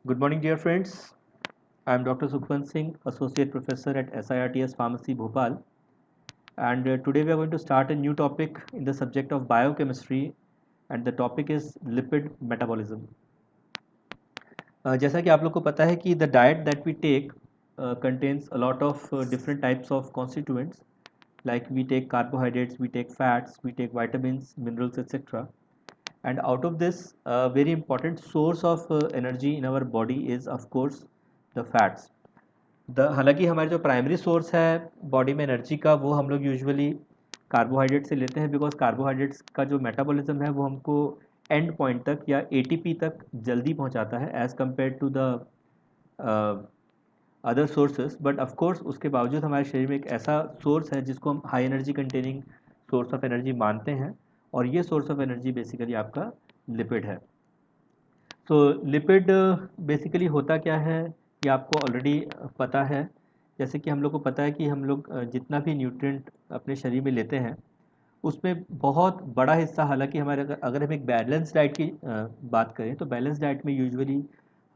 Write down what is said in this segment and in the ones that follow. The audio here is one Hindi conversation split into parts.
Good morning, dear friends. I am Dr. Sukhwant Singh, Associate Professor at SIRTS Pharmacy, Bhopal. And today we are going to start a new topic in the subject of biochemistry, and the topic is lipid metabolism. जैसा कि आप लोग को पता है कि the diet that we take contains a lot of different types of constituents, like we take carbohydrates, we take fats, we take vitamins, minerals, etc. And out of this, a very important source of energy in our body is, of course, the fats. हालांकि हमारे जो प्राइमरी सोर्स है बॉडी में एनर्जी का, वो हम लोग यूजुअली कार्बोहाइड्रेट से लेते हैं, बिकॉज कार्बोहाइड्रेट्स का जो मेटाबॉलिज्म है वो हमको एंड पॉइंट तक या एटीपी तक जल्दी पहुंचाता है as compared to the other sources. But of course उसके बावजूद हमारे शरीर में एक ऐसा सोर्स है जिसको हम high energy containing source of energy मानते हैं, और ये सोर्स ऑफ एनर्जी बेसिकली आपका लिपिड है। तो लिपिड बेसिकली होता क्या है ये आपको ऑलरेडी पता है। जैसे कि हम लोग को पता है कि हम लोग जितना भी न्यूट्रिएंट अपने शरीर में लेते हैं उसमें बहुत बड़ा हिस्सा, हालांकि हमारे अगर हम एक बैलेंस डाइट की बात करें तो बैलेंस डाइट में यूजुअली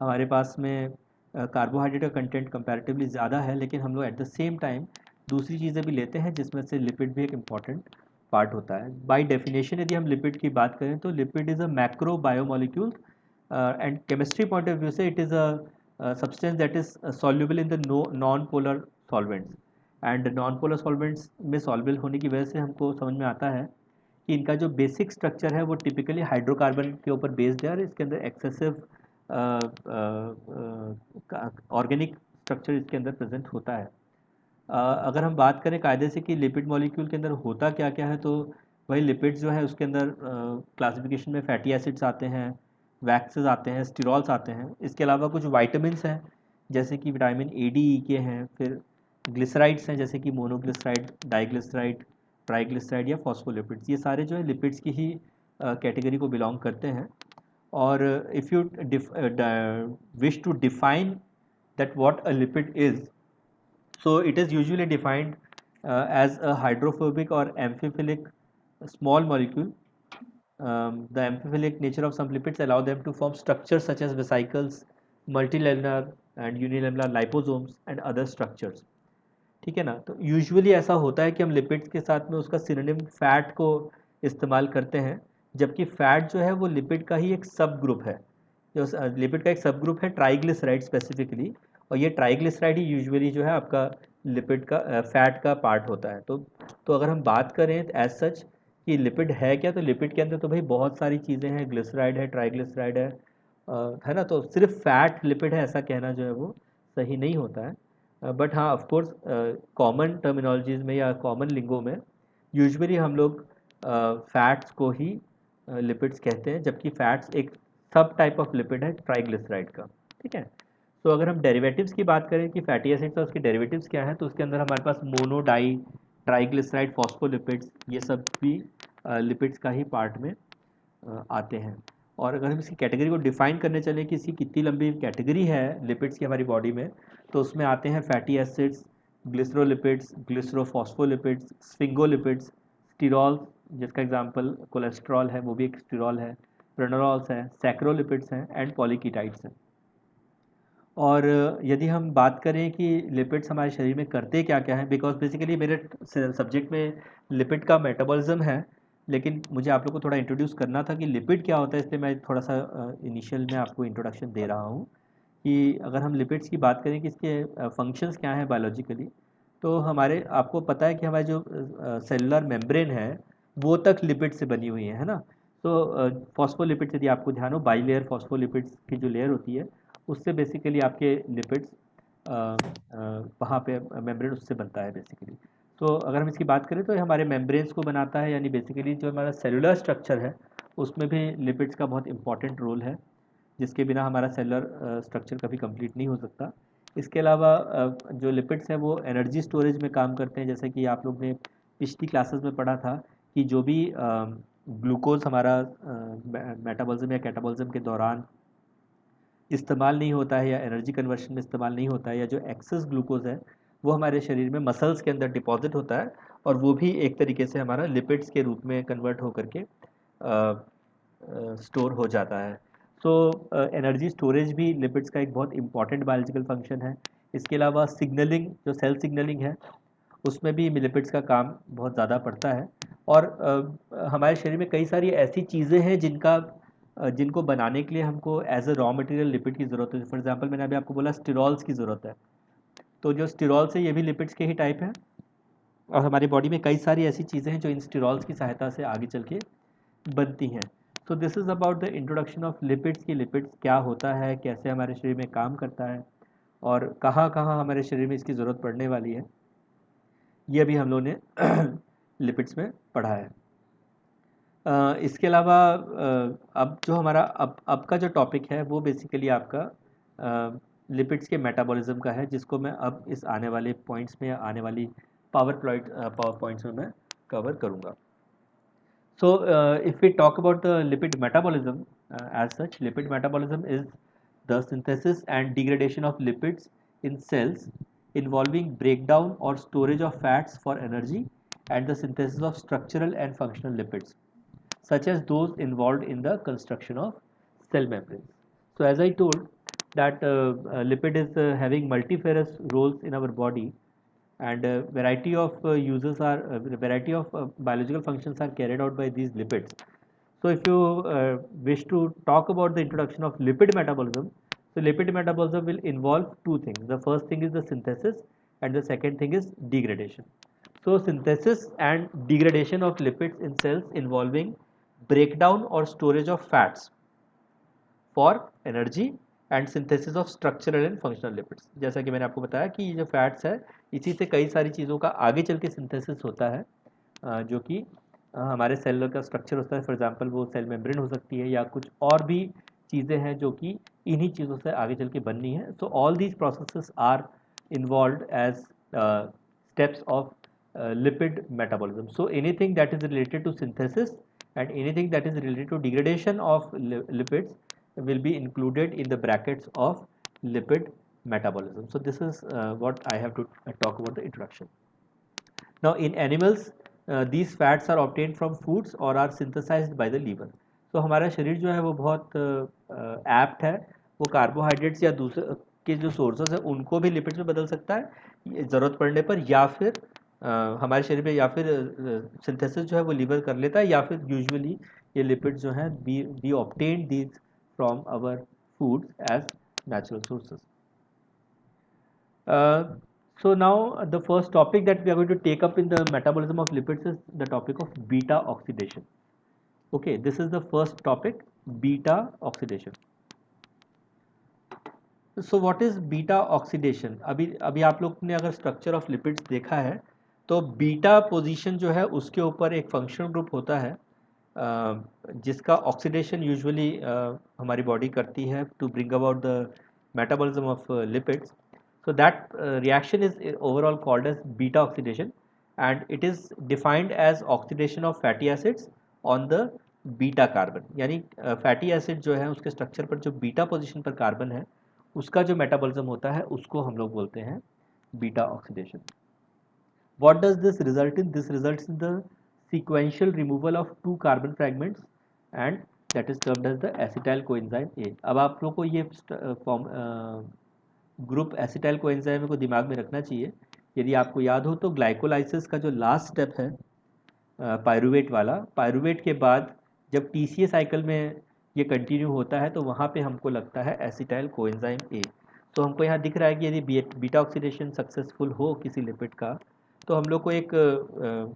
हमारे पास में कार्बोहाइड्रेट का कंटेंट कंपैरेटिवली ज़्यादा है, लेकिन हम लोग एट द सेम टाइम दूसरी चीज़ें भी लेते हैं जिसमें से लिपिड भी एक इम्पॉर्टेंट पार्ट होता है। बाय डेफिनेशन यदि हम लिपिड की बात करें तो lipid is a macro biomolecule, and chemistry point of view से it is a substance that is soluble in the non polar solvents. And non polar solvents में सॉल्युबल होने की वजह से हमको समझ में आता है कि इनका जो बेसिक स्ट्रक्चर है वो टिपिकली हाइड्रोकार्बन के ऊपर बेस्ड है, और इसके अंदर एक्सेसिव ऑर्गेनिक स्ट्रक्चर इसके अंदर प्रेजेंट होता है। अगर हम बात करें कायदे से कि लिपिड मॉलिक्यूल के अंदर होता क्या क्या है, तो वही लिपिड्स जो है उसके अंदर क्लासिफिकेशन में फैटी एसिड्स आते हैं, वैक्सेस आते हैं, स्टिरॉल्स आते हैं। इसके अलावा कुछ वाइटामिन्स हैं जैसे कि विटामिन ए डी ई के हैं, फिर ग्लिसराइड्स हैं जैसे कि मोनोग्लिसराइड, डाइग्लिसराइड, ट्राइग्लिसराइड या फॉस्फोलिपिड्स। ये सारे जो है लिपिड्स की ही कैटेगरी को बिलोंग करते हैं। और if you wish to define that what a lipid is, so it is usually defined as a hydrophobic or amphiphilic small molecule. The amphiphilic nature of some lipids allow them to form structures such as vesicles, multilamellar and unilamellar liposomes and other structures. ठीक है ना। तो यूजुअली ऐसा होता है कि हम लिपिड्स के साथ में उसका सिनोनिम फैट को इस्तेमाल करते हैं, जबकि फैट जो है वो लिपिड का ही एक सब ग्रुप है। जो लिपिड का एक सब ग्रुप है ट्राइग्लिसराइड स्पेसिफिकली, और ये ट्राइग्लिसराइड ही यूजुअली जो है आपका लिपिड का फैट का पार्ट होता है। तो अगर हम बात करें एज सच कि लिपिड है क्या, तो लिपिड के अंदर तो भाई बहुत सारी चीज़ें हैं, ग्लिसराइड है, ट्राइग्लिसराइड है ना। तो सिर्फ फैट लिपिड है ऐसा कहना जो है वो सही नहीं होता है। बट हाँ, ऑफ कोर्स कॉमन टर्मिनोलॉजीज में या कॉमन लिंगो में यूजुअली हम लोग फैट्स को ही लिपिड्स कहते हैं, जबकि फैट्स एक सब टाइप ऑफ लिपिड है ट्राइग्लिसराइड का। ठीक है। तो अगर हम डेरिवेटिव्स की बात करें कि फैटी एसिड्स और उसके डेरिवेटिव्स क्या हैं, तो उसके अंदर हमारे पास मोनो, डाई, ट्राइग्लिसराइड, फॉस्फोलिपिड्स, ये सब भी लिपिड्स का ही पार्ट में आते हैं। और अगर हम इसकी कैटेगरी को डिफाइन करने चलें कि इसकी कितनी लंबी कैटेगरी है लिपिड्स की हमारी बॉडी में, तो उसमें आते हैं फैटी एसिड्स, ग्लिसरोलिपिड्स, ग्लिसरोफॉस्फोलिपिड्स, स्फिंगोलिपिड्स, स्टिरॉल्स जिसका एग्जांपल कोलेस्ट्रॉल है, वो भी एक स्टिरॉल है, प्रेनोलॉल्स हैं, सैक्रोलिपिड्स हैं एंड पॉलीकीटाइड्स हैं। और यदि हम बात करें कि लिपिड्स हमारे शरीर में करते क्या क्या हैं, बिकॉज बेसिकली मेरे सब्जेक्ट में लिपिड का मेटाबॉलिज्म है, लेकिन मुझे आप लोग को थोड़ा इंट्रोड्यूस करना था कि लिपिड क्या होता है, इसलिए मैं थोड़ा सा इनिशियल में आपको इंट्रोडक्शन दे रहा हूँ कि अगर हम लिपिड्स की बात करें कि इसके फंक्शंस क्या हैं बायोलॉजिकली, तो हमारे आपको पता है कि हमारे जो सेलुलर मेम्ब्रेन है वो तक लिपिड से बनी हुई है ना। तो फॉस्फोलिपिड्स, यदि आपको ध्यान हो, बाईलेयर फॉस्फोलिपिड्स की जो लेयर होती है उससे बेसिकली आपके लिपिड्स वहाँ पे मेम्ब्रेन उससे बनता है बेसिकली। तो अगर हम इसकी बात करें तो ये हमारे मेम्ब्रेन्स को बनाता है, यानी बेसिकली जो हमारा सेलुलर स्ट्रक्चर है उसमें भी लिपिड्स का बहुत इंपॉर्टेंट रोल है, जिसके बिना हमारा सेलुलर स्ट्रक्चर कभी कंप्लीट नहीं हो सकता। इसके अलावा जो लिपिड्स हैं वो एनर्जी स्टोरेज में काम करते हैं, जैसे कि आप लोग ने पिछली क्लासेस में पढ़ा था कि जो भी ग्लूकोज हमारा मेटाबॉलिज्म या कैटाबॉलिज्म के दौरान इस्तेमाल नहीं होता है या एनर्जी कन्वर्शन में इस्तेमाल नहीं होता है, या जो एक्सेस ग्लूकोज है वो हमारे शरीर में मसल्स के अंदर डिपॉजिट होता है, और वो भी एक तरीके से हमारा लिपिड्स के रूप में कन्वर्ट होकर के स्टोर हो जाता है। सो एनर्जी स्टोरेज भी लिपिड्स का एक बहुत इंपॉर्टेंट बायोलॉजिकल फंक्शन है। इसके अलावा सिग्नलिंग, जो सेल सिग्नलिंग है, उसमें भी लिपिड्स का काम बहुत ज़्यादा पड़ता है। और हमारे शरीर में कई सारी ऐसी चीज़ें हैं जिनको बनाने के लिए हमको as a raw material lipid की ज़रूरत है। फॉर एग्जांपल मैंने अभी आपको बोला स्टिरॉल्स की ज़रूरत है, तो जो स्टिरॉल्स है ये भी लिपिड्स के ही टाइप है। और हमारी बॉडी में कई सारी ऐसी चीज़ें हैं जो इन स्टिरॉल्स की सहायता से आगे चल के बनती हैं। So this is about the introduction of lipids की लिपिड्स क्या होता है, कैसे हमारे शरीर में काम करता है, और कहाँ कहाँ हमारे शरीर में इसकी ज़रूरत पड़ने वाली है, ये भी हम लोगों ने लिपिड्स में पढ़ा है। इसके अलावा अब जो हमारा अब का जो टॉपिक है वो बेसिकली आपका लिपिड्स के मेटाबॉलिज्म का है, जिसको मैं अब इस आने वाले पॉइंट्स में, आने वाली पावर पॉइंट्स में मैं कवर करूँगा। So, if we talk about the lipid metabolism, as such, lipid metabolism is the synthesis and degradation of lipids in cells involving breakdown or storage of fats for energy, and the synthesis of structural and functional lipids, such as those involved in the construction of cell membranes. So, as I told that lipid is having multifarious roles in our body, and variety of biological functions are carried out by these lipids. So if you wish to talk about the introduction of lipid metabolism, so lipid metabolism will involve two things. The first thing is the synthesis, and the second thing is degradation. So synthesis and degradation of lipids in cells involving breakdown or storage of fats for energy and synthesis of structural and functional lipids. जैसा कि मैंने आपको बताया कि ये जो फैट्स है, इसी से कई सारी चीज़ों का आगे चल के सिंथेसिस होता है, जो कि हमारे सेलर का स्ट्रक्चर होता है। फॉर एग्जांपल वो सेल मेम्ब्रेन हो सकती है, या कुछ और भी चीज़ें हैं जो कि इन्हीं चीज़ों से आगे चल के बननी है। So all these processes are involve as steps of lipid metabolism. So anything that is related to synthesis and anything that is related to degradation of lipids will be included in the brackets of lipid metabolism. So this is what I have to talk about the introduction. Now in animals, these fats are obtained from foods or are synthesized by the liver. So हमारा शरीर जो है वो बहुत एप्ट है, वो कार्बोहाइड्रेट्स या दूसरे के जो सोर्सेज है उनको भी लिपिड्स में बदल सकता है ज़रूरत पड़ने पर, या फिर हमारे शरीर में, या फिर सिंथेसिस जो है वो लीवर कर लेता है, या फिर यूजुअली ये लिपिड्स जो हैं we obtain these from our foods as natural sources. So now the first topic that we are going to take up in the metabolism of lipids is the topic of beta oxidation. Okay, this is the first topic, beta oxidation. So what is beta oxidation? अभी आप लोग ने अगर स्ट्रक्चर ऑफ लिपिड्स देखा है तो बीटा पोजीशन जो है उसके ऊपर एक फंक्शनल ग्रुप होता है, जिसका ऑक्सीडेशन यूजुअली हमारी बॉडी करती है to bring about the metabolism of lipids. So that reaction is overall called as beta oxidation, and it is defined as oxidation of fatty acids on the beta carbon. यानी फैटी एसिड जो है उसके स्ट्रक्चर पर जो बीटा पोजीशन पर कार्बन है उसका जो मेटाबॉलिज्म होता है उसको हम लोग बोलते हैं beta oxidation. What does this result in? This results in the sequential removal of two carbon fragments, and that is termed as the acetyl coenzyme A. अब आप लोग को ये ग्रुप एसिटाइल कोएंजाइम को दिमाग में रखना चाहिए. यदि आपको याद हो तो ग्लाइकोलाइसिस का जो लास्ट स्टेप है पायरुवेट वाला, पायरुवेट के बाद जब टीसीए साइकिल में ये कंटिन्यू होता है तो वहाँ पे हमको लगता है एसिटाइल कोएंजाइम ए. तो हमको यहाँ दिख रहा है कि यदि बीटा ऑक्सीडेशन सक्सेसफुल हो किसी लिपिड का तो हम लोग को एक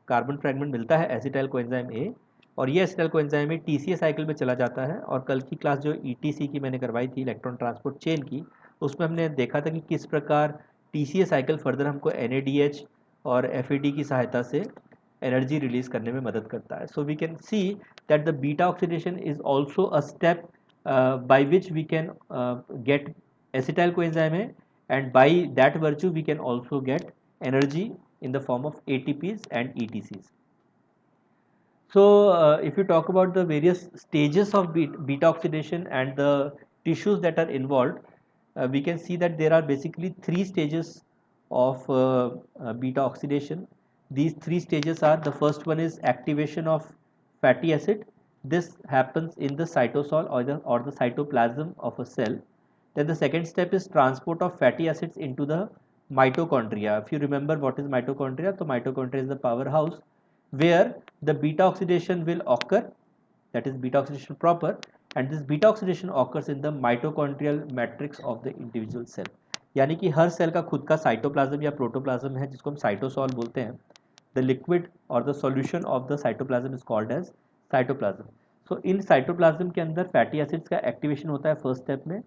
कार्बन फ्रेगमेंट मिलता है एसिटाइल कोएंजाइम ए, और ये एसिटाइल कोएंजाइम ए टीसीए साइकिल में चला जाता है. और कल की क्लास जो ईटीसी की मैंने करवाई थी, इलेक्ट्रॉन ट्रांसपोर्ट चेन की, उसमें हमने देखा था कि किस प्रकार टीसीए साइकिल फर्दर हमको एनएडीएच और एफएडी की सहायता से एनर्जी रिलीज करने में मदद करता है. So we can see that the beta oxidation is also a step by which we can get acetyl coenzyme A, and by that virtue we can also get energy in the form of ATPs and ETCs. So if you talk about the various stages of beta oxidation and the tissues that are involved, we can see that there are basically three stages of beta oxidation. These three stages are, the first one is activation of fatty acid, This happens in the cytosol or the cytoplasm of a cell. Then the second step is transport of fatty acids into the mitochondria. If you remember what is mitochondria, so mitochondria is the powerhouse where the beta oxidation will occur, that is beta oxidation proper, and this beta oxidation occurs in the mitochondrial matrix of the individual cell. यानी कि हर सेल का खुद का साइटोप्लाज्म या प्रोटोप्लाज्म है जिसको हम साइटोसॉल बोलते हैं. The liquid or the solution of the cytoplasm is called as cytoplasm. So in cytoplasm के अंदर फैटी एसिड्स का एक्टिवेशन होता है फर्स्ट स्टेप में.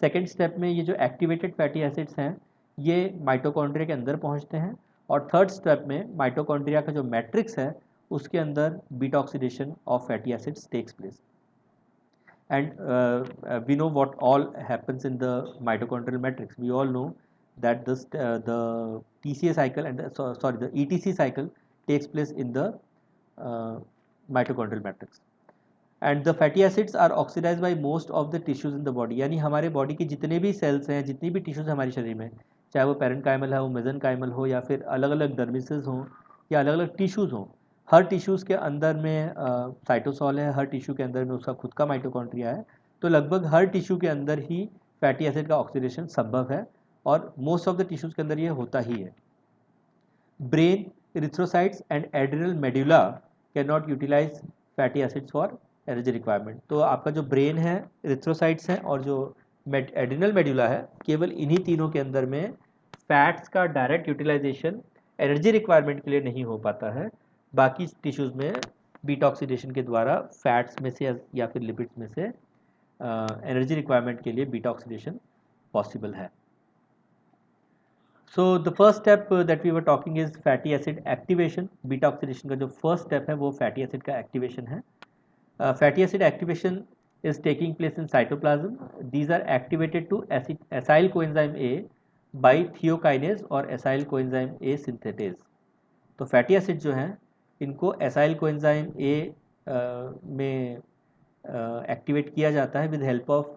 सेकेंड स्टेप में ये जो एक्टिवेटेड फैटी एसिड्स हैं ये माइटोकॉन्ड्रिया के अंदर पहुंचते हैं, और थर्ड स्टेप में माइटोकॉन्ड्रिया का जो मैट्रिक्स है उसके अंदर beta oxidation of fatty acids takes place. And we know what all happens in the mitochondrial matrix. We all know that the TCA cycle and the ETC cycle takes place in the mitochondrial matrix. And the fatty acids are oxidized by most of the tissues in the body. यानी हमारे बॉडी के जितने भी सेल्स हैं, जितनी भी टिश्यूज हमारे शरीर में, चाहे वो पेरेन्काइमल है, वो मेसेनकाइमल हो, या फिर अलग अलग डर्मिसेस हों या अलग अलग टिश्यूज हों, हर टिश्यूज़ के अंदर में साइटोसॉल है, हर टिश्यू के अंदर में उसका खुद का माइटोकॉन्ड्रिया है. तो लगभग हर टिश्यू के अंदर ही फैटी एसिड का ऑक्सीडेशन संभव है, और मोस्ट ऑफ द टिश्यूज़ के अंदर ये होता ही है. Brain, erythrocytes and adrenal medulla can not utilise fatty acids for energy requirement. तो आपका जो ब्रेन है, इरिथ्रोसाइट्स हैं और जो एड्रिनल मेडुला है, केवल इन्हीं तीनों के अंदर में फैट्स का डायरेक्ट यूटिलाइजेशन एनर्जी रिक्वायरमेंट के लिए नहीं हो पाता है. बाकी टिश्यूज़ में बीटा ऑक्सीडेशन के द्वारा फैट्स में से या फिर लिपिड्स में से एनर्जी रिक्वायरमेंट के लिए बीटा ऑक्सीडेशन पॉसिबल है. So the first step that we were talking is fatty acid activation. Beta oxidation का जो फर्स्ट स्टेप है वो फैटी एसिड का एक्टिवेशन है. Fatty acid activation is taking place in cytoplasm. These are activated to acyl coenzyme A by thiokinase और acyl coenzyme A synthetase. तो फैटी एसिड जो हैं इनको एसाइल कोएंजाइम ए में एक्टिवेट किया जाता है with help of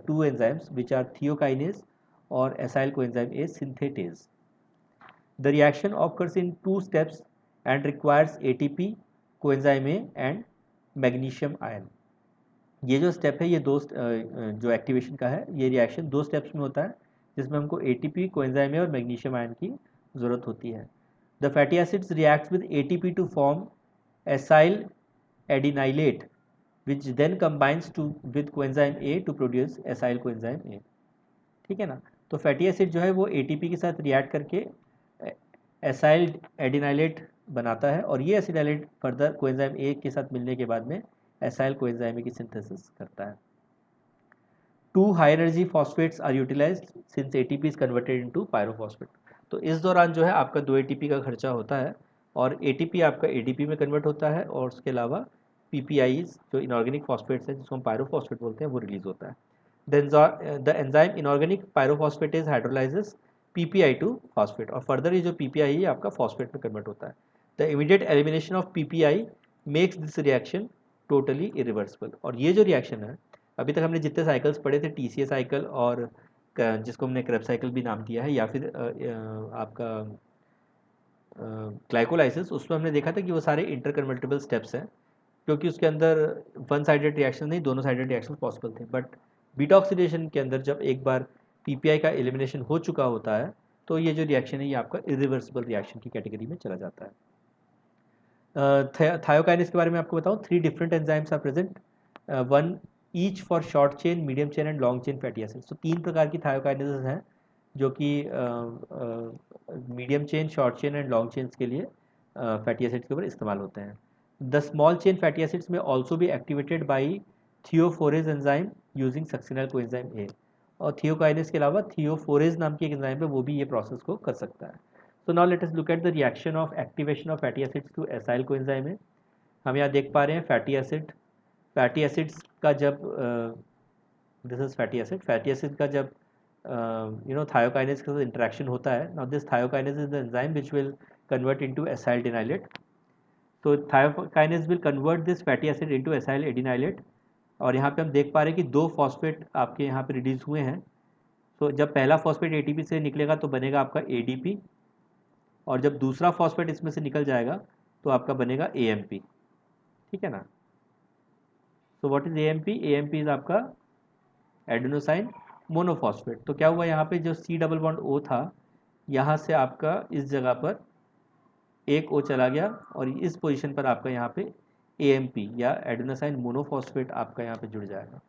two enzymes which are thiokinase और acyl coenzyme A synthetase. The reaction occurs in 2 steps and requires ATP, coenzyme A and magnesium ion. ये जो स्टेप है, ये दो जो एक्टिवेशन का है, ये रिएक्शन 2 स्टेप्स में होता है जिसमें हमको एटीपी, कोएंजाइम ए और मैग्नीशियम आयन की ज़रूरत होती है. The fatty acids reacts with ATP to form acyl adenylate, which then combines with coenzyme A to produce acyl coenzyme A. ठीक है ना. तो फैटी एसिड जो है वो ATP के साथ रिएक्ट करके एसाइल एडिनाइलेट बनाता है, और ये एसिडाइलेट फर्दर कोएंजाइम A के साथ मिलने के बाद में एसाइल कोएंजाइम A की सिंथेसिस करता है. 2 high energy phosphates are utilised since ATP is converted into pyrophosphate. तो इस दौरान जो है आपका 2 ATP का खर्चा होता है, और ATP आपका ADP में कन्वर्ट होता है, और उसके अलावा PPIs जो इनऑर्गेनिक फॉस्फेट्स हैं जिसको हम पायरोफॉस्फेट बोलते हैं वो रिलीज होता है. The enzyme inorganic pyrophosphatase hydrolyses PPI to phosphate, और फर्दर ये जो PPI है आपका फॉस्फेट में कन्वर्ट होता है. The immediate elimination of PPI makes this reaction totally irreversible. और ये जो रिएक्शन है, अभी तक हमने जितने साइकिल्स पढ़े थे, TCA साइकिल और जिसको हमने क्रेब्स साइकिल भी नाम दिया है, या फिर आपका ग्लाइकोलाइसिस, उसमें हमने देखा था कि वो सारे इंटरकन्वर्टिबल स्टेप्स हैं, क्योंकि उसके अंदर वन साइडेड रिएक्शन नहीं, दोनों साइडेड रिएक्शन पॉसिबल थे. बट बीटा ऑक्सीडेशन के अंदर जब एक बार PPI का एलिमिनेशन हो चुका होता है तो ये जो रिएक्शन है ये आपका इरिवर्सिबल रिएक्शन की कैटेगरी में चला जाता है. थायोकाइनेस के बारे में आपको बताऊं, 3 different enzymes are present, one each for short chain, medium chain and long chain fatty acids. तो 3 प्रकार की थायोकाइनेसेस हैं जो कि medium chain, short chain and long chains के लिए फैटी एसिड्स के ऊपर इस्तेमाल होते हैं. The small chain fatty acids में ऑल्सो भी activated by thiophorase enzyme using succinyl coenzyme A. और थियोकाइनेस के अलावा थियोफोरेज नाम की एक एंजाइम है, वो भी ये प्रोसेस को कर सकता है. So now let us look at the reaction of activation of fatty acids to acyl coenzyme A. हम यहाँ देख पा रहे हैं फैटी एसिड्स का जब दिस इज फैटी एसिड का जब थायोकाइनेस के साथ इंटरेक्शन होता है. Now this thiokinase is the enzyme which will convert into acyl adenylate. तो thiokinase will convert this fatty acid into acyl adenylate, और यहाँ पे हम देख पा रहे हैं कि 2 फॉस्फेट आपके यहाँ पे रिड्यूस हुए हैं. तो जब पहला फॉस्फेट ATP से निकलेगा तो बनेगा आपका ADP, और जब दूसरा फॉस्फेट इसमें से निकल जाएगा तो आपका बनेगा AMP. ठीक है ना. So what is AMP? AMP is आपका एडेनोसाइन मोनोफॉस्फेट। तो क्या हुआ यहाँ पे, जो सी डबल बॉन्ड ओ था, यहाँ से आपका इस जगह पर एक ओ चला गया और इस पोजीशन पर आपका यहाँ पे एएमपी या एडेनोसाइन मोनोफॉस्फेट आपका यहाँ पे जुड़ जाएगा।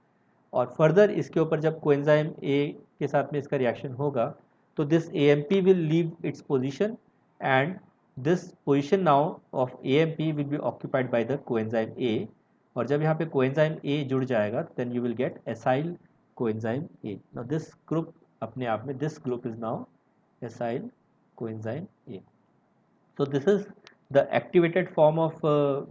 और फर्दर इसके ऊपर जब कोएंजाइम ए के साथ में इसका रिएक्शन होगा तो this AMP will leave its position and this position now of AMP will be occupied by the coenzyme A. और जब यहाँ पे कोएंजाइम ए जुड़ जाएगा then you will get acyl coenzyme A. Now this group अपने आप में, this group is now acyl coenzyme A. So this is the activated form of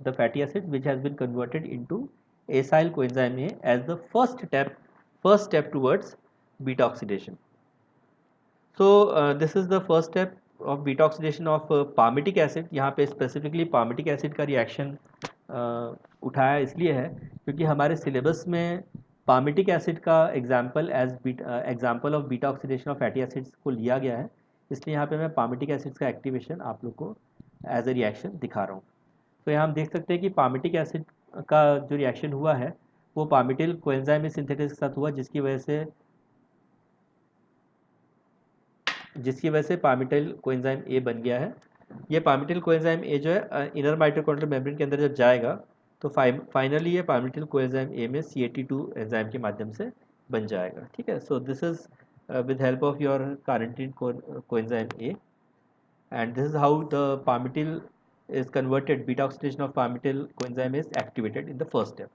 the fatty acid which has been converted into acyl coenzyme A as the first step towards beta oxidation. So this is the first step of beta oxidation of palmitic acid. यहाँ पे specifically palmitic acid का reaction उठाया इसलिए है क्योंकि हमारे syllabus में palmitic acid का example of beta oxidation of fatty acids को लिया गया है, इसलिए यहाँ पे मैं palmitic acids का activation आप लोग को एज ए रिएक्शन दिखा रहा हूँ। तो यहाँ हम देख सकते हैं कि पामिटिक एसिड का जो रिएक्शन हुआ है वो पामिटिल कोएंजाइम सिंथेसिस के साथ हुआ, जिसकी वजह से पामिटिल कोएंजाइम ए बन गया है। ये पामिटिल कोएंजाइम ए जो है इनर माइटोकॉन्ड्रियल मेम्ब्रेन के अंदर जब जाएगा तो फाइनली ये पामिटिल कोएंजाइम ए में CAT2 एंजाइम के माध्यम से बन जाएगा। ठीक है, so this is with help of your carnitine coenzyme A, and this is how the palmitil is converted, beta oxidation of palmitil coenzyme is activated in the first step.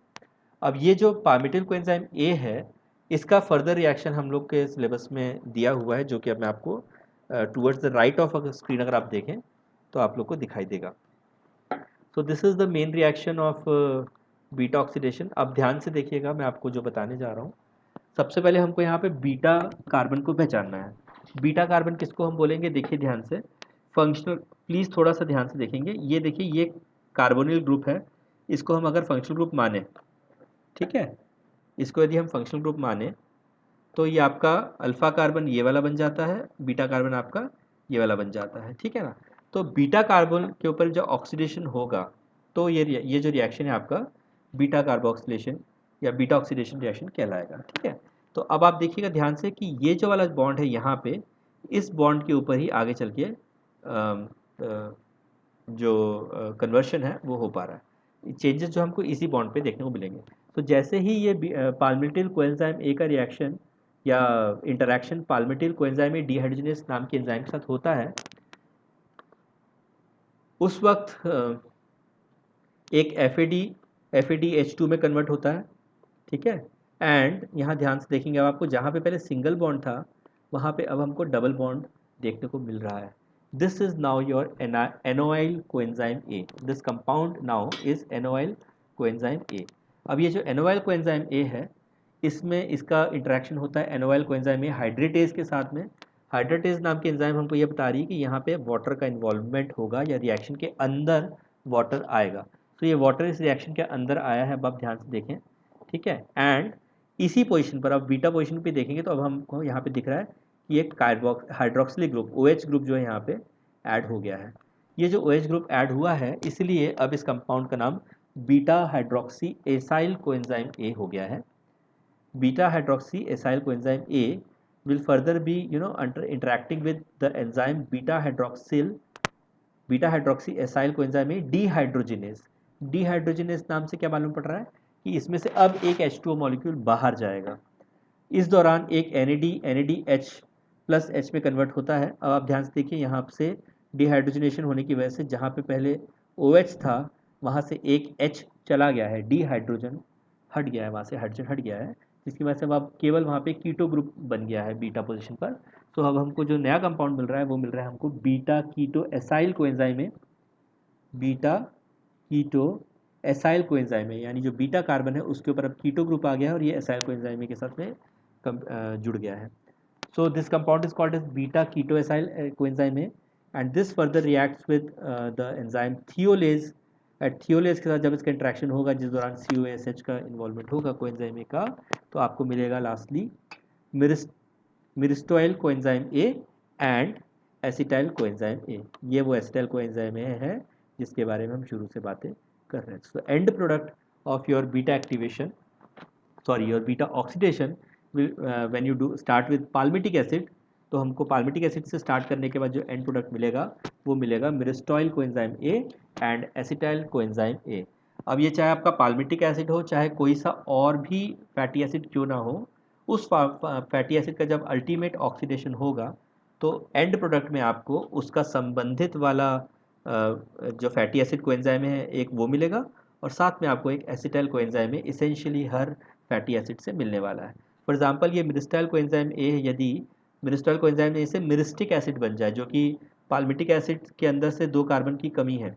अब ये जो palmitil coenzyme A है इसका फर्दर रिएक्शन हम लोग के सिलेबस में दिया हुआ है, जो कि अब मैं आपको towards the right of screen अगर आप देखें तो आप लोग को दिखाई देगा। सो this is the main reaction of beta oxidation. अब ध्यान से देखिएगा मैं आपको जो बताने जा रहा हूँ। सबसे पहले हमको यहाँ पे बीटा कार्बन को पहचानना है। बीटा कार्बन किसको हम बोलेंगे, देखिए ध्यान से, फंक्शनल, प्लीज़ थोड़ा सा ध्यान से देखेंगे। ये देखिए ये कार्बोनिल ग्रुप है, इसको हम अगर फंक्शनल ग्रुप माने, ठीक है, इसको यदि हम फंक्शनल ग्रुप माने तो ये आपका अल्फा कार्बन ये वाला बन जाता है, बीटा कार्बन आपका ये वाला बन जाता है। ठीक है ना, तो बीटा कार्बन के ऊपर जो ऑक्सीडेशन होगा तो ये जो रिएक्शन है आपका बीटा कार्बोक्सिलेशन या बीटा ऑक्सीडेशन रिएक्शन कहलाएगा। ठीक है, तो अब आप देखिएगा ध्यान से कि ये जो वाला बॉन्ड है यहाँ पे, इस बॉन्ड के ऊपर ही आगे चल के जो कन्वर्शन है वो हो पा रहा है। चेंजेस जो हमको इसी बॉन्ड पे देखने को मिलेंगे। तो जैसे ही ये पाल्मिटिल कोएंजाइम ए का रिएक्शन या इंटरैक्शन पाल्मिटिल कोएंजाइम ए डिहाइड्रोजिनेस नाम के एंजाइम के साथ होता है, उस वक्त एक FADH2 में कन्वर्ट होता है। ठीक है, एंड यहाँ ध्यान से देखेंगे अब आपको, जहाँ पे पहले सिंगल बॉन्ड था वहाँ पे अब हमको डबल बॉन्ड देखने को मिल रहा है। This is now your enoyl coenzyme A. This compound now is enoyl coenzyme A. अब ये जो एनोइल कोएंजाइम ए है इसमें इसका इंटरेक्शन होता है एनोइल कोएंजाइम ए हाइड्रेटेज के साथ में। हाइड्रेटेज नाम की एंजाइम हमको ये बता रही है कि यहाँ पे वाटर का इन्वॉल्वमेंट होगा या रिएक्शन के अंदर वाटर आएगा। तो ये वाटर इस रिएक्शन के अंदर आया है, अब आप ध्यान से देखें। ठीक है, एंड इसी पोजीशन पर अब बीटा पोजीशन पे देखेंगे तो अब हमको यहाँ पे दिख रहा है कि एक हाइड्रोक्सिलिक ग्रुप OH ग्रुप जो है यहाँ पे ऐड हो गया है। ये जो OH ग्रुप ऐड हुआ है इसलिए अब इस कंपाउंड का नाम बीटा हाइड्रोक्सी एसाइल कोएंजाइम ए हो गया है। Beta hydroxy acyl coenzyme A will further be interacting with the enzyme beta hydroxy acyl coenzyme dehydrogenase। dehydrogenase नाम से क्या मालूम पड़ रहा है कि इसमें से अब एक H2O मॉलिक्यूल बाहर जाएगा। इस दौरान एक NADH प्लस H में कन्वर्ट होता है। अब आप ध्यान से देखिए यहाँ से डिहाइड्रोजनेशन होने की वजह से जहाँ पे पहले OH था वहाँ से एक H चला गया है, डी हाइड्रोजन हट गया है, वहाँ से हाइड्रोजन हट गया है, जिसकी वजह से अब केवल वहाँ पे कीटो ग्रुप बन गया है बीटा पोजीशन पर। तो अब हमको जो नया कंपाउंड मिल रहा है वो मिल रहा है हमको बीटा कीटो एसाइल कोएंजाइम में, बीटा कीटो एसाइल कोएंजाइम में, यानी जो बीटा कार्बन है उसके ऊपर अब कीटो ग्रुप आ गया है और ये एसाइल कोएंजाइम के साथ में जुड़ गया है। So this compound is called as beta keto acyl coenzyme and this further reacts with the enzyme thiolase. Thiolase के साथ जब इसका इंट्रैक्शन होगा जिस दौरान COSH का इन्वॉल्वमेंट होगा कोएंजाइम का, तो आपको मिलेगा lastly myristoyl coenzyme A and acetyl coenzyme A. ये वो एसिटाइल कोएंजाइम ए है जिसके बारे में हम शुरू से बातें कर रहे हैं। So and product of your beta activation, sorry your beta oxidation will when you do start with palmitic acid, तो हमको palmitic acid से start करने के बाद जो end product मिलेगा वो मिलेगा myristoyl coenzyme A and acetyl coenzyme A। अब ये चाहे आपका palmitic acid हो चाहे कोई सा और भी fatty acid क्यों ना हो, उस fatty acid का जब ultimate oxidation होगा तो end product में आपको उसका संबंधित वाला जो फैटी एसिड कोएंजाइम है एक वो मिलेगा, और साथ में आपको एक एसिटाइल कोएंजाइम है इसेंशियली हर फैटी एसिड से मिलने वाला है। फॉर एग्जांपल ये मिरिस्टाइल कोएंजाइम ए, यदि मिरिस्टाइल कोएंजाइम ए से मिरिस्टिक एसिड बन जाए, जो कि पाल्मिटिक एसिड के अंदर से 2 कार्बन की कमी है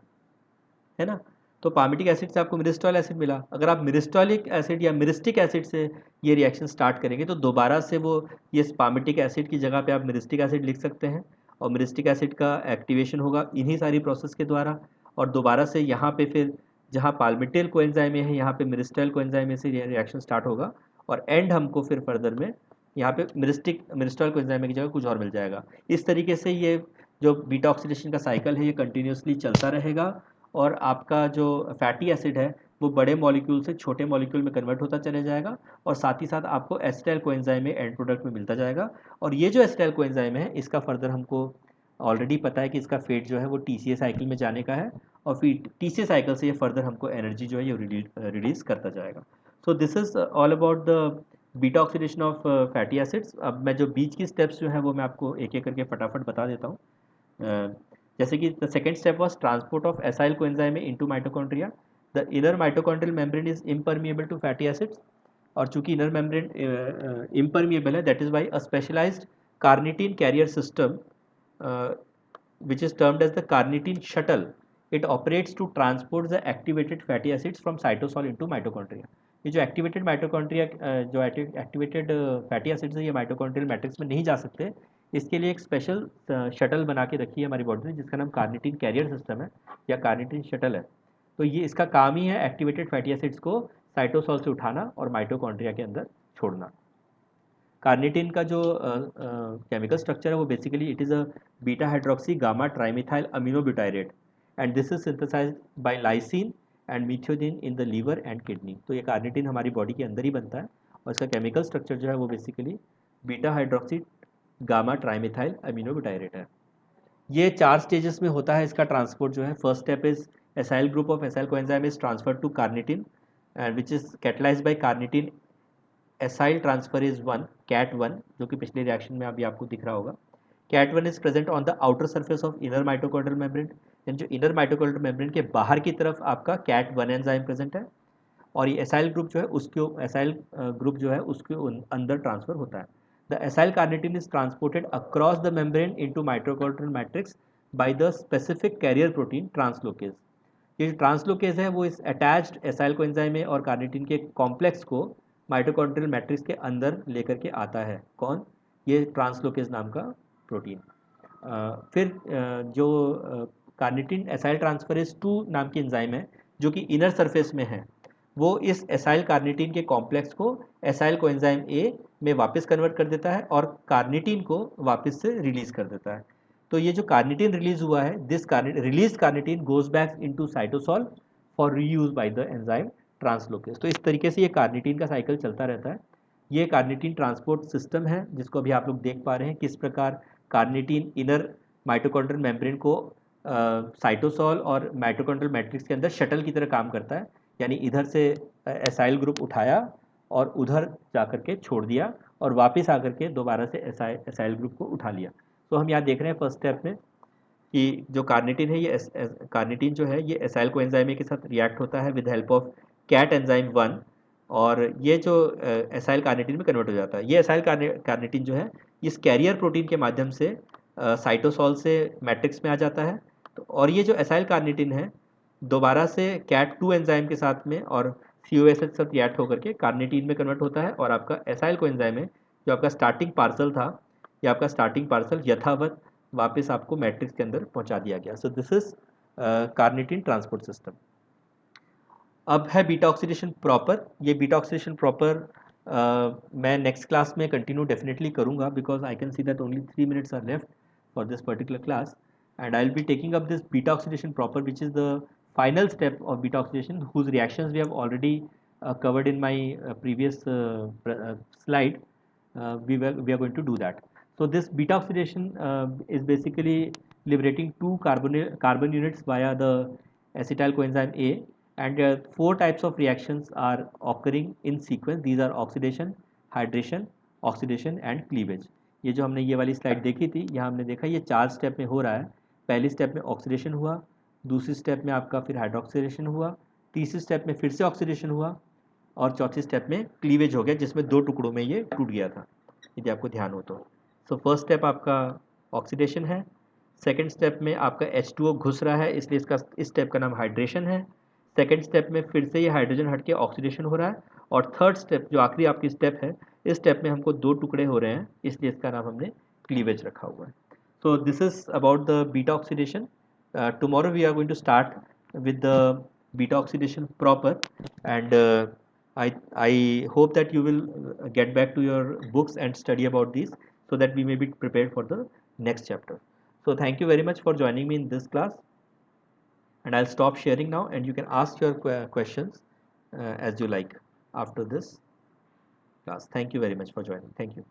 ना, तो पाल्मिटिक एसिड से आपको मिरिस्टॉल एसिड मिला। अगर आप मिरिस्टॉलिक एसिड या मिरिस्टिक एसिड से ये रिएक्शन स्टार्ट करेंगे तो दोबारा से वो ये पाल्मिटिक एसिड की जगह पे आप मिरिस्टिक एसिड लिख सकते हैं, और मिरिस्टिक एसिड का एक्टिवेशन होगा इन्हीं सारी प्रोसेस के द्वारा, और दोबारा से यहाँ पे फिर जहाँ पाल्मिटिल कोएंजाइम है यहाँ पे मिरिस्टाइल कोएंजाइम से रिएक्शन स्टार्ट होगा, और एंड हमको फिर फर्दर में यहाँ पे मिरिस्टाइल कोएंजाइम की जगह कुछ और मिल जाएगा। इस तरीके से ये जो बीटा ऑक्सीडेशन का साइकिल है ये कंटिन्यूसली चलता रहेगा, और आपका जो फैटी एसिड है वो बड़े मॉलिक्यूल से छोटे मॉलिक्यूल में कन्वर्ट होता चले जाएगा, और साथ ही साथ आपको एसिटाइल कोएंजाइम में एंड प्रोडक्ट में मिलता जाएगा। और ये जो एसिटाइल कोएंजाइम है इसका फर्दर हमको ऑलरेडी पता है कि इसका फेट जो है वो टीसीए साइकिल में जाने का है, और फिर टीसीए साइकिल से ये फर्दर हमको एनर्जी जो है ये रिलीज करता जाएगा। सो this is all about the beta oxidation of fatty acids. अब मैं जो बीच की स्टेप्स जो है वो मैं आपको एक एक करके फटाफट बता देता हूँ। जैसे कि the second step was transport of acyl coenzyme into mitochondria. The inner mitochondrial membrane is impermeable to fatty acids, और चूंकि इनर मेम्ब्रेन इम्परमिएबल है that is why a specialised carnitine carrier system which is termed as the carnitine shuttle, it operates to transport the activated fatty acids from cytosol into mitochondria। ये जो एक्टिवेटेड माइटोकॉन्ड्रिया जो एक्टिवेटेड फैटी एसिड्स है ये माइटोकॉन्ड्रियल मैट्रिक्स में नहीं जा सकते, इसके लिए एक स्पेशल शटल बना के रखी है हमारी बॉडी ने जिसका नाम कार्निटीन कैरियर सिस्टम है या कार्निटीन शटल है। तो ये इसका काम ही है एक्टिवेटेड फैटी एसिड्स को साइटोसॉल से उठाना और माइटोकॉन्ड्रिया के अंदर छोड़ना। कार्निटीन का जो केमिकल स्ट्रक्चर है वो basically it is a beta hydroxy gamma trimethyl aminobutyrate, and this is synthesised by lysine and methionine in the liver and kidney. तो ये कार्निटीन हमारी बॉडी के अंदर ही बनता है, और इसका केमिकल स्ट्रक्चर जो है वो basically beta hydroxy gamma trimethyl aminobutyrate है। ये 4 स्टेजेस में होता है इसका ट्रांसपोर्ट जो है। First step is acyl group of acyl coenzyme is transfer to carnitine and which is catalysed by carnitine acyl transfer is 1 CAT 1, जो कि पिछले रिएक्शन में अभी आपको दिख रहा होगा। CAT 1 is present on the outer surface of inner mitochondrial membrane, यानी जो इनर माइटोकॉन्ड्रियल मेम्ब्रेन के बाहर की तरफ आपका कैट 1 एंजाइम प्रेजेंट है, और ये एसाइल ग्रुप जो है उसके एसाइल ग्रुप जो है उसके अंदर ट्रांसफर होता है। The acyl carnitine is transported across the membrane into mitochondrial matrix by the specific carrier protein translocase. ये जो ट्रांसलोकेज है वो इस अटैच्ड एसाइल कोएंजाइम में और कार्निटीन के कॉम्प्लेक्स को माइटोकॉन्ड्रियल मैट्रिक्स के अंदर लेकर के आता है। कौन? ये ट्रांसलोकेज नाम का प्रोटीन। फिर जो कार्निटीन एसाइल ट्रांसफरेज 2 नाम की एंजाइम है जो कि इनर सरफेस में है, वो इस एसाइल कार्निटीन के कॉम्प्लेक्स को एसाइल कोएंजाइम ए में वापस कन्वर्ट कर देता है और कार्निटीन को वापस से रिलीज कर देता है। तो ये जो कार्निटीन रिलीज हुआ है, this release carnitine goes back into cytosol for reuse by the enzyme translocase. तो इस तरीके से ये कार्निटीन का साइकिल चलता रहता है। ये कार्निटीन ट्रांसपोर्ट सिस्टम है जिसको अभी आप लोग देख पा रहे हैं किस प्रकार कार्निटीन इनर माइटोकॉन्ड्रियल मेम्ब्रेन को साइटोसॉल और माइटोकॉन्ड्रियल मैट्रिक्स के अंदर शटल की तरह काम करता है, यानी इधर से एसाइल ग्रुप उठाया और उधर जाकर के छोड़ दिया और वापस आकर के दोबारा से एसाइल ग्रुप को उठा लिया। तो हम यहाँ देख रहे हैं फर्स्ट स्टेप में कि जो कार्निटीन है ये कार्निटीन जो है ये एसाइल कोएंजाइम के साथ रिएक्ट होता है with help of CAT enzyme 1, और ये जो एसाइल कार्निटीन में कन्वर्ट हो जाता है। ये एसाइल कार्निटीन जो है इस कैरियर प्रोटीन के माध्यम से साइटोसॉल से मैट्रिक्स में आ जाता है। तो और ये जो एसाइल कार्निटीन है दोबारा से कैट 2 एंजाइम के साथ में और COS के साथ रिएक्ट होकर के कार्निटीन में कन्वर्ट होता है, और आपका एसाइल कोएंजाइम है जो आपका स्टार्टिंग पार्सल था, या आपका स्टार्टिंग पार्सल यथावत वापस आपको मैट्रिक्स के अंदर पहुंचा दिया गया। So this is carnitine transport system. अब है बीटा ऑक्सीडेशन प्रॉपर। ये बीटा ऑक्सीडेशन प्रॉपर मैं नेक्स्ट क्लास में कंटिन्यू डेफिनेटली करूंगा because I can see that only 3 minutes are left for this particular class, and I will be taking up this beta oxidation proper which is the final step of beta oxidation, whose reactions we have already covered in my previous slide. We are going to do that. So this beta oxidation is basically liberating two carbon units via the acetyl coenzyme A, and four types of reactions are occurring in sequence. These are oxidation, hydration, oxidation and cleavage. ये जो हमने ये वाली स्लाइड देखी थी, यहाँ हमने देखा ये 4 स्टेप में हो रहा है. पहली स्टेप में ऑक्सीडेशन हुआ, दूसरी स्टेप में आपका फिर हाइड्रोक्सीडेशन हुआ, तीसरी स्टेप में फिर से ऑक्सीडेशन हुआ, और चौथी स्टेप में क्लीवेज हो गया, जिसमें 2 टुकड़ों में ये टूट गया था, यदि आपको ध्यान हो तो. सो फर्स्ट स्टेप आपका ऑक्सीडेशन है. सेकेंड स्टेप में आपका H2O घुस रहा है, इसलिए इसका इस स्टेप का नाम हाइड्रेशन है. सेकेंड स्टेप में फिर से ये हाइड्रोजन हट के ऑक्सीडेशन हो रहा है. और थर्ड स्टेप जो आखिरी आपकी स्टेप है, इस स्टेप में हमको 2 टुकड़े हो रहे हैं, इसलिए इसका नाम हमने क्लीवेज रखा हुआ है. So this is about the beta oxidation. Tomorrow we are going to start with the beta oxidation proper, and I hope that you will get back to your books and study about these, so that we may be prepared for the next chapter. So thank you very much for joining me in this class, and I'll stop sharing now, and you can ask your questions as you like after this class. Thank you very much for joining. Thank you.